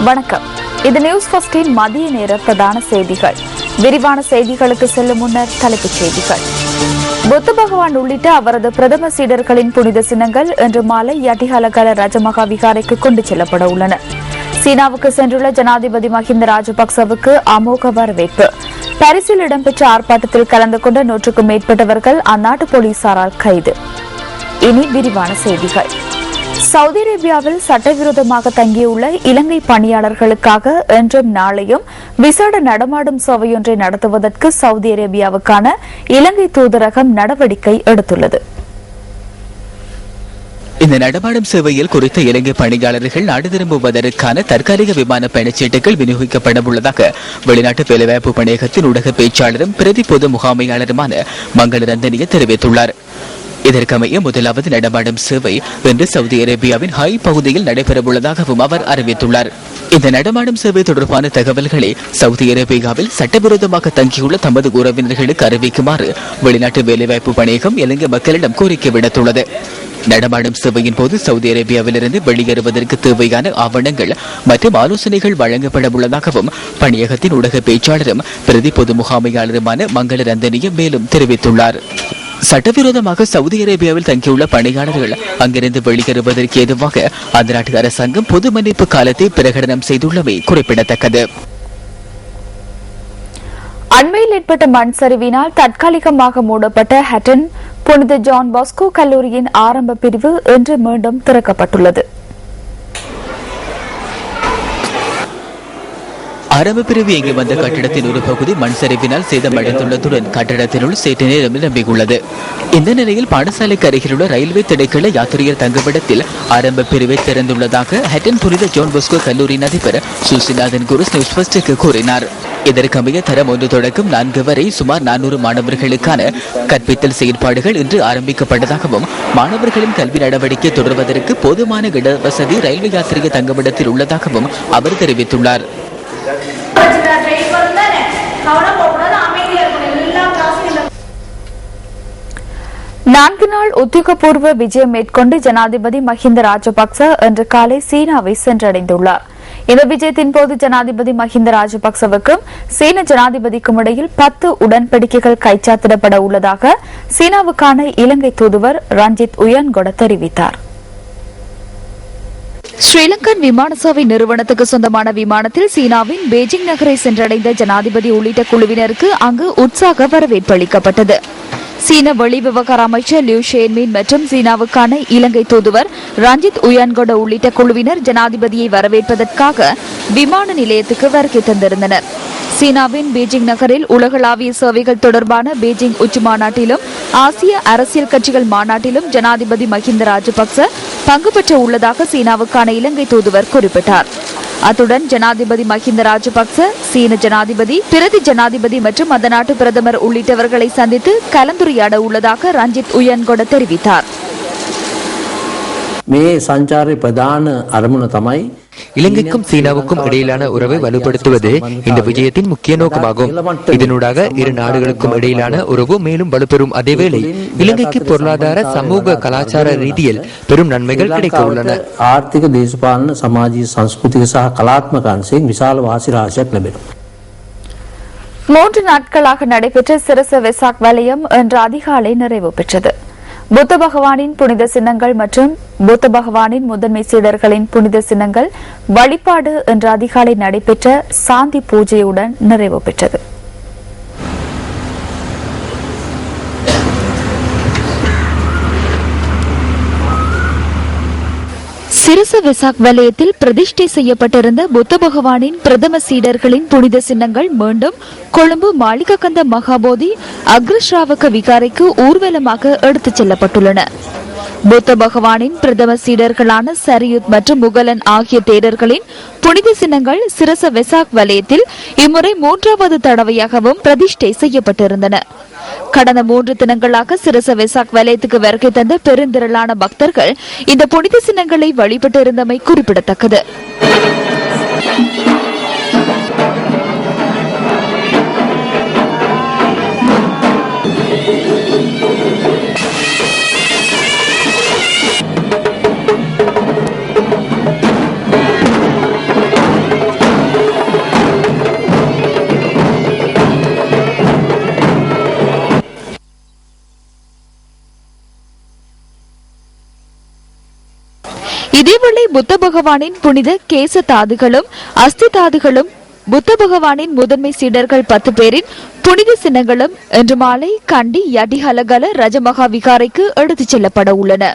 வணக்கம். இது நியூஸ் ஃபர்ஸ்டின் மதிய நேர பிரதான செய்திகள். விரிவான செய்திகளுக்கு செல்லும் முன்னர் தலைப்புச் செய்திகள். புத்த பகவான் உள்ளிட்ட அவரது பிரதம சீடர்களின் புனித சின்னங்கள் இன்று மாலை யட்டிஹலகல ரஜமகா விகாரைக்கு கொண்டு செல்லப்பட உள்ளன. சீனாவுக்கு சென்றுள்ள ஜனாதிபதி மஹிந்த ராஜபக்சவுக்கு அமோக வரவேற்பு. பாரிஸில் இடம்பெற்ற ஆர்ப்பாட்டத்தில் கலந்து கொண்ட 100க்கும் மேற்பட்டவர்கள் அந்நாட்டு போலீசாரால் கைது. இனி விரிவான செய்திகள். சவுதி அரேபியாவில் சட்டவிரோதமாக தங்கியுள்ள இலங்கை பணியாளர்களுக்காக இன்றும் நாளையும் விசேட நடமாடும் சேவையொன்றை நடத்துவதற்கு சவுதி அரேபியாவுக்கான இலங்கை தூதரகம் நடவடிக்கை எடுத்துள்ளது. இந்த நடமாடும் சேவையில் குறித்த இலங்கை பணியாளர்கள் நாடு திரும்புவதற்கான தற்காலிக விமான பயணச்சீட்டுகள் விநியோகிக்கப்பட உள்ளதாக வெளிநாட்டு வேலைவாய்ப்பு பணியகத்தின் ஊடக பேச்சாளரும் பிரதி பொது முகாமையாளருமான மங்கள ரந்தனிய தெரிவித்துள்ளார். இதற்கமைய முதலாவது நடமாடும் சேவை இன்று சவுதி அரேபியாவின் ஹை பகுதியில் நடைபெறவுள்ளதாகவும் அவர் அறிவித்துள்ளார். இந்த நடமாடும் சேவை தொடர்பான தகவல்களை சவுதி அரேபியாவில் சட்டவிரோதமாக தங்கியுள்ள தமது உறவினர்களுக்கு அறிவிக்குமாறு வெளிநாட்டு வேலைவாய்ப்பு பணியகம் இலங்கை மக்களிடம் கோரிக்கை விடுத்துள்ளது. நடமாடும் சேவையின் போது சவுதி அரேபியாவிலிருந்து வெளியேறுவதற்கு தேவையான ஆவணங்கள் மற்றும் ஆலோசனைகள் வழங்கப்பட உள்ளதாகவும் பணியகத்தின் ஊடக பேச்சாளரும் பிரதி பொது முகாமையாளருமான மங்கள ரந்தனிய மேலும் தெரிவித்துள்ளார். சட்டவிரோதமாக சவுதி அரேபியாவில் தங்கியுள்ள பணியாளர்கள் அங்கிருந்து வெளியேறுவதற்கு ஏதுவாக அந்த நாட்டு அரசாங்கம் பொது மன்னிப்பு காலத்தை பிரகடனம் செய்துள்ளமை குறிப்பிடத்தக்கது. அண்மையில் ஏற்பட்ட மண் சரிவினால் தற்காலிகமாக மூடப்பட்ட ஹட்டன் புனித ஜான் பாஸ்கோ கல்லூரியின் ஆரம்ப பிரிவு இன்று மீண்டும் திறக்கப்பட்டுள்ளது. ஆரம்ப பிரிவு இயங்கி வந்த கட்டிடத்தின் ஒரு பகுதி மண் சரிவினால் சேதமடைந்துள்ளதுடன் கட்டிடத்தினுள் சேற்று நீர் நிரம்பியுள்ளது. இந்த நிலையில் பாடசாலைக்கு அருகிலுள்ள ரயில்வே திணைக்கள யாத்திரையர் தங்குமிடத்தில் ஆரம்ப பிரிவை திறந்துள்ளதாக ஹட்டன் புனித ஜான் பாஸ்கோ கல்லூரியின் அதிபர் சுசிநாதன் குருஸ் நியூஸ் ஃபர்ஸ்டுக்கு கூறினார். இதற்கமைய தரம் 1 தொடக்கம் 4 வரை சுமார் 400 மாணவர்களுக்கான கற்பித்தல் செயற்பாடுகள் இன்று ஆரம்பிக்கப்பட்டதாகவும் மாணவர்களின் கல்வி நடவடிக்கை தொடர்வதற்கு போதுமான இட வசதி ரயில்வே யாத்திரையர் தங்குமிடத்தில் உள்ளதாகவும் அவர் தெரிவித்துள்ளார். நான்கு நாள் உத்தியோகபூர்வ விஜயம் மேற்கொண்டு ஜனாதிபதி மஹிந்த ராஜபக்ச இன்று காலை சீனாவை சென்றடைந்துள்ளார். இந்த விஜயத்தின் போது ஜனாதிபதி மஹிந்த ராஜபக்சவுக்கும் சீன ஜனாதிபதிக்கும் இடையில் 10 உடன்படிக்கைகள் கைச்சாத்திடப்பட உள்ளதாக சீனாவுக்கான இலங்கை தூதுவர் ரஞ்சித் உயன்கொட தெரிவித்தார். ஸ்ரீலங்கன் விமான சேவை நிறுவனத்துக்கு சொந்தமான விமானத்தில் சீனாவின் பெய்ஜிங் நகரை சென்றடைந்த ஜனாதிபதி உள்ளிட்ட குழுவினருக்கு அங்கு உற்சாக வரவேற்பு அளிக்கப்பட்டது. சீன வெளிவிவகார அமைச்சர் லியூ ஷேன்மின் மற்றும் சீனாவுக்கான இலங்கை தூதுவர் ரஞ்சித் உயன்கொட உள்ளிட்ட குழுவினர் ஜனாதிபதியை வரவேற்பதற்காக விமான நிலையத்துக்கு வருகை தந்திருந்தனர். சீனாவின் பெய்ஜிங் நகரில் உலகளாவிய சேவைகள் தொடர்பான பெய்ஜிங் உச்சி மாநாட்டிலும் ஆசிய அரசியல் கட்சிகள் மாநாட்டிலும் ஜனாதிபதி மஹிந்த ராஜபக்ச பங்கு பெற்ற உள்ளதாக சீனாவுக்கான இலங்கை தூதுவர் குறிப்பிட்டார். அத்துடன் ஜனாதிபதி மஹிந்த ராஜபக்ச சீன ஜனாதிபதி பிரதி ஜனாதிபதி மற்றும் அந்த நாட்டு பிரதமர் உள்ளிட்டவர்களை சந்தித்து கலந்துரையாட உள்ளதாக ரஞ்சித் உயன்கொட தெரிவித்தார். இலங்கைக்கும் சீனாவுக்கும் இடையிலான உறவை வலுப்படுத்துவது இந்த விஜயத்தின் முக்கிய நோக்கமாகும். இதனூடாக இரு நாடுகளுக்கும் இடையிலான உறவு மேலும் வலுப்பெறும். அதேவேளை இலங்கைக்கு பொருளாதார சமூக கலாச்சார ரீதியில் பெரும் நன்மைகள் கிடைக்க உள்ளன. ஆர்த்திக தேசபாலன சமாஜிக சம்ஸ்கிருதிக சக கலாத்மக அம்சம் விசால வாசி ராசியாக லැබෙනවා. 3 நாட்களாக நடைபெற்ற சிரச வெசாக் வலயம் இன்று அதிகாலை நிறைவு பெற்றது. புத்த பகவானின் புனித சின்னங்கள் மற்றும் புத்த பகவானின் முதன்மை சீடர்களின் புனித சின்னங்கள் வழிபாடு இன்று அதிகாலை நடைபெற்ற சாந்தி பூஜையுடன் நிறைவு பெற்றது. சிரச வெசாக் வலயத்தில் பிரதிஷ்டை செய்யப்பட்டிருந்த புத்த பகவானின் பிரதம சீடர்களின் புனித சின்னங்கள் மீண்டும் கொழும்பு மாளிககந்த மகாபோதி அக்ரஸ்ராவக விகாரைக்கு ஊர்வலமாக எடுத்துச் செல்லப்பட்டுள்ளன. புத்த பகவானின் பிரதம சீடர்களான சரியுத் மற்றும் முகலன் ஆகிய தேரர்களின் புனித சின்னங்கள் சிரச வெசாக் வலயத்தில் இம்முறை 3வது தடவையாகவும் பிரதிஷ்டை செய்யப்பட்டிருந்தன. கடந்த 3 தினங்களாக சிரச வெசாக் வலயத்துக்கு வருகை தந்த பெருந்திரளான பக்தர்கள் இந்த புனித சின்னங்களை வழிபட்டிருந்தமை குறிப்பிடத்தக்கது. இதேவேளை புத்த பகவானின் புனித கேச தாதுகளும் அஸ்தி தாதுகளும் புத்த பகவானின் முதன்மை சீடர்கள் 10 பேரின் புனித சின்னங்களும் இன்று மாலை கண்டி யடிஹலகல ரஜமகா விகாரைக்கு எடுத்துச் செல்லப்பட உள்ளன.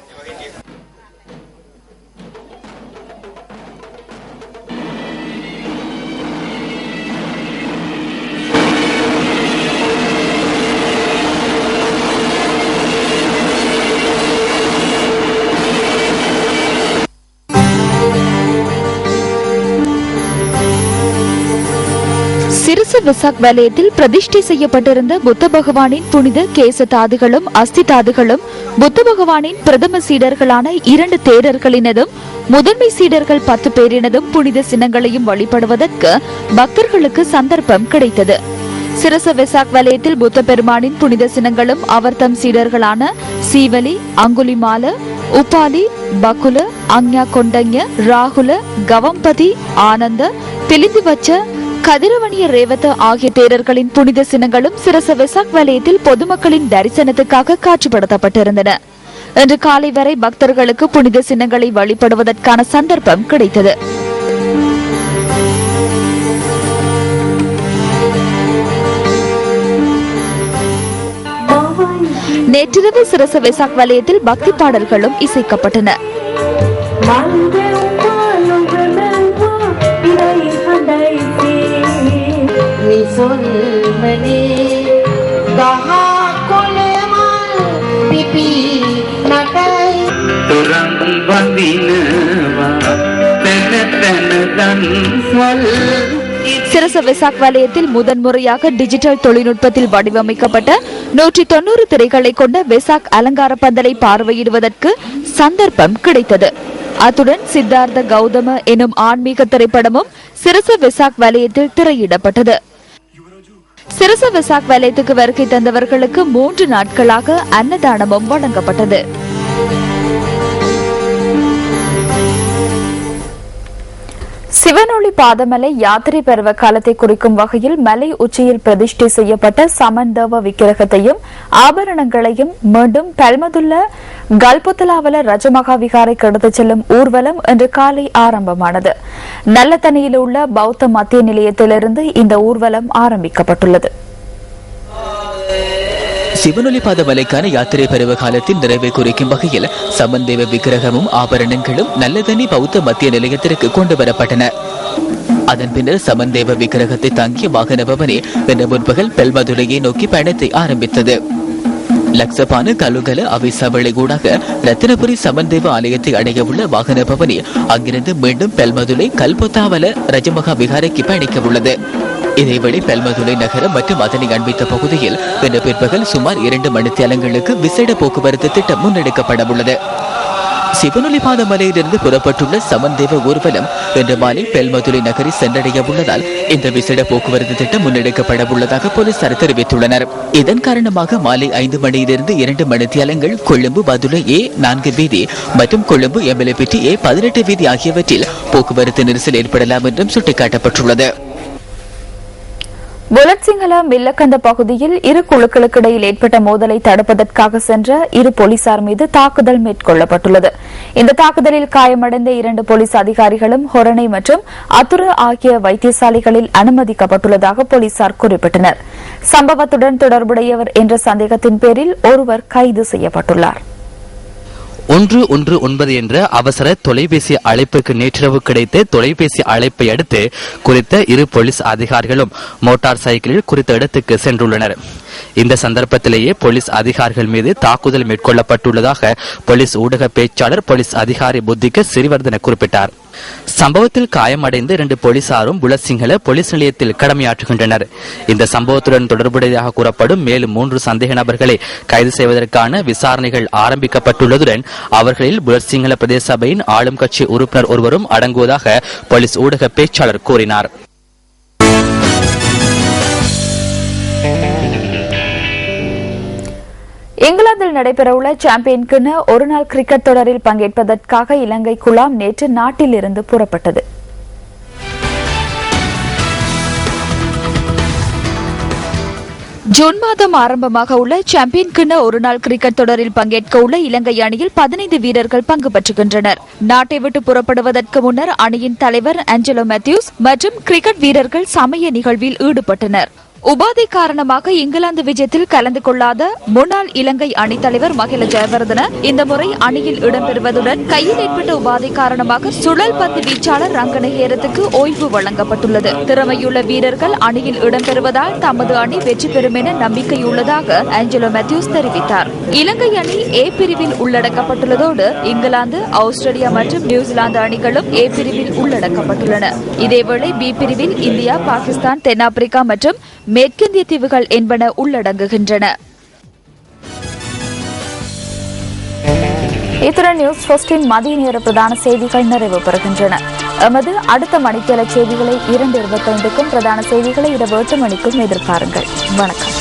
சிறுசு வெசாக் வலயத்தில் பிரதிஷ்டை செய்யப்பட்டிருந்த புத்த பகவானின் புனித கேச தாதுகளும் அஸ்தி தாதுகளும் புத்த பகவானின் பிரதம சீடர்களான 2 தேரர்களினதும் முதன்மை சீடர்கள் 10 பேரினதும் புனித சின்னங்களையும் வழிபடுவதற்கு பக்தர்களுக்கு சந்தர்ப்பம் கிடைத்தது. சிறுசு வெசாக் வலயத்தில் புத்த பெருமானின் புனித சின்னங்களும் அவர் தம் சீடர்களான சீவலி, அங்குலிமால, உபாலி, பகுல, அஞ்ஞா கொண்டஞ, ராகுல, கவம்பதி, ஆனந்த, பிலிந்திவச்ச, கதிரவணிய ரேவத ஆகிய தேரர்களின் புனித சின்னங்களும் சிரச வெசாக் வலயத்தில் பொதுமக்களின் தரிசனத்துக்காக காட்சிப்படுத்தப்பட்டிருந்தன. இன்று காலை வரை பக்தர்களுக்கு புனித சின்னங்களை வழிபடுவதற்கான சந்தர்ப்பம் கிடைத்தது. நேற்றிரவு சிரச வெசாக் வலயத்தில் பக்தி பாடல்களும் இசைக்கப்பட்டன. சிரச வெசாக் வலயத்தில் முதன்முறையாக டிஜிட்டல் தொழில்நுட்பத்தில் வடிவமைக்கப்பட்ட 190 திரைகளை கொண்ட வெசாக் அலங்கார பந்தலை பார்வையிடுவதற்கு சந்தர்ப்பம் கிடைத்தது. அத்துடன் சித்தார்த்த கௌதம எனும் ஆன்மீக திரைப்படமும் சிரச வெசாக் வலயத்தில் திரையிடப்பட்டது. சிரச வெசாக் வலயத்துக்கு வருகை தந்தவர்களுக்கு 3 நாட்களாக அன்னதானமும் வழங்கப்பட்டது. சிவனொளி பாதமலை யாத்திரை பருவ காலத்தை குறிக்கும் வகையில் மலை உச்சியில் பிரதிஷ்டை செய்யப்பட்ட சமந்தவ விக்கிரகத்தையும் ஆபரணங்களையும் மீண்டும் பல்மதுள்ள கல்புத்தலாவல ரஜமகா விகாரைக்கு எடுத்துச் செல்லும் ஊர்வலம் இன்று காலை ஆரம்பமானது. நல்லத்தனியில் உள்ள பௌத்த மத்திய நிலையத்திலிருந்து இந்த ஊர்வலம் ஆரம்பிக்கப்பட்டுள்ளது. சிவனொலி பாதமலைக்கான யாத்திரை பருவ காலத்தின் நிறைவை குறிக்கும் வகையில் சமந்தேவ விக்கிரகமும் ஆபரணங்களும் நல்லதனி பௌத்த மத்திய நிலையத்திற்கு கொண்டு வரப்பட்டன. அதன் பின்னர் சமந்தேவ விக்கிரகத்தை தாங்கிய வாகன பவனி இன்று முற்பகல் பெல்மதுரையை நோக்கி பயணத்தை ஆரம்பித்தது. லக்சபான கலுகல அவிசவளை ஊடாக ரத்தினபுரி சமந்தேவ ஆலயத்தை அடைய உள்ள வாகன பவனி அங்கிருந்து மீண்டும் பெல்மதுரை கல்பொத்தாவல ரஜமகா விகாரைக்கு பயணிக்க உள்ளது. இதேவேளை பெல்மதுரை நகரம் மற்றும் அதனை அண்மித்த பகுதியில் இன்று பிற்பகல் சுமார் 2 மணித்தியாலங்களுக்கு விசேட போக்குவரத்து திட்டம் முன்னெடுக்கப்பட உள்ளது. சிவனொலி பாதமலையிலிருந்து புறப்பட்டுள்ள சமந்தேவ ஊர்வலம் இன்று மாலை பெல்மதுரை நகரை சென்றடைய உள்ளதால் இந்த விசேட போக்குவரத்து திட்டம் முன்னெடுக்கப்பட உள்ளதாக போலீசார் தெரிவித்துள்ளனர். இதன் காரணமாக மாலை 5 மணியிலிருந்து 2 மணித்தியாலங்கள் கொழும்பு பதுளை A4 வீதி மற்றும் கொழும்பு எம்எல்ஏபிடி A18 வீதி ஆகியவற்றில் போக்குவரத்து நெரிசல் ஏற்படலாம் என்றும் சுட்டிக்காட்டப்பட்டுள்ளது. புலத்சிங்கல மில்லக்கந்த பகுதியில் இரு குழுக்களுக்கு இடையில் ஏற்பட்ட மோதலை தடுப்பதற்காக சென்ற 2 போலீசார் மீது தாக்குதல் மேற்கொள்ளப்பட்டுள்ளது. இந்த தாக்குதலில் காயமடைந்த 2 போலீஸ் அதிகாரிகளும் ஹொரணை மற்றும் அத்துரு ஆகிய வைத்தியசாலைகளில் அனுமதிக்கப்பட்டுள்ளதாக போலீசார் குறிப்பிட்டனர். சம்பவத்துடன் தொடர்புடையவர் என்ற சந்தேகத்தின் பேரில் ஒருவர் கைது செய்யப்பட்டுள்ளார். 119 என்ற அவசர தொலைபேசி அழைப்புக்கு நேற்றிரவு கிடைத்த தொலைபேசி அழைப்பை அடுத்து குறித்த 2 போலீஸ் அதிகாரிகளும் மோட்டார் சைக்கிளில் குறித்த இடத்துக்கு சென்றுள்ளனர். இந்த சந்தர்ப்பத்திலேயே போலீஸ் அதிகாரிகள் மீது தாக்குதல் மேற்கொள்ளப்பட்டுள்ளதாக போலீஸ் ஊடக பேச்சாளர் போலீஸ் அதிகாரி புத்திக சிறிவர்தன குறிப்பிட்டார். சம்பவத்தில் காயமடைந்த 2 போலீசாரும் புலசிங்கல போலீஸ் நிலையத்தில் கடமையாற்றுகின்றனர். இந்த சம்பவத்துடன் தொடர்புடையதாக கூறப்படும் மேலும் 3 சந்தேக நபர்களை கைது செய்வதற்கான விசாரணைகள் ஆரம்பிக்கப்பட்டுள்ளதுடன் அவர்களில் புலசிங்கல பிரதேச சபையின் ஆளும் கட்சி உறுப்பினர் ஒருவரும் அடங்குவதாக போலீஸ் ஊடக பேச்சாளர் கூறினார். இங்கிலாந்தில் நடைபெறவுள்ள சாம்பியன் கிண்ண ஒருநாள் கிரிக்கெட் தொடரில் பங்கேற்பதற்காக இலங்கை குழாம் நேற்று நாட்டில் இருந்து புறப்பட்டது. ஜூன் மாதம் ஆரம்பமாக உள்ள சாம்பியன் கிண்ண ஒருநாள் கிரிக்கெட் தொடரில் பங்கேற்க உள்ள இலங்கை அணியில் 15 வீரர்கள் பங்கு பெற்றுகின்றனர். நாட்டை விட்டு புறப்படுவதற்கு முன்னர் அணியின் தலைவர் ஆஞ்சலோ மேத்யூஸ் மற்றும் கிரிக்கெட் வீரர்கள் சமய நிகழ்வில் ஈடுபட்டனர். உபாதை காரணமாக இங்கிலாந்து விஜயத்தில் கலந்து கொள்ளாத முன்னாள் இலங்கை அணித் தலைவர் மகில ஜெயவர்தன இந்த முறை அணியில் இடம்பெறுவதுடன் கையில் ஏற்பட்ட உபாதை காரணமாக சுழல் பந்து வீச்சாளர் ரங்கநேரத்துக்கு ஓய்வு வழங்கப்பட்டுள்ளது. திறமையுள்ள வீரர்கள் அணியில் இடம்பெறுவதால் தமது அணி வெற்றி பெறும் என நம்பிக்கையுள்ளதாக ஆஞ்சலோ மேத்யூஸ் தெரிவித்தார். இலங்கை அணி ஏ பிரிவில் உள்ளடக்கப்பட்டுள்ளதோடு இங்கிலாந்து, ஆஸ்திரேலியா மற்றும் நியூசிலாந்து அணிகளும் ஏ பிரிவில் உள்ளடக்கப்பட்டுள்ளன. இதேவேளை பி பிரிவில் இந்தியா, பாகிஸ்தான், தென்னாப்பிரிக்கா மற்றும் மேற்கிந்திய தீவுகள் என்பன உள்ளடங்குகின்றன. இத்துடன் நியூஸ் ஃபர்ஸ்டின் மதிய நேர பிரதான செய்திகள் நிறைவு பெறுகின்றன. எமது அடுத்த மணித்தேல செய்திகளை 2:25க்கும் பிரதான செய்திகளை இரவு 8 மணிக்கும் எதிர்பாருங்கள். வணக்கம்.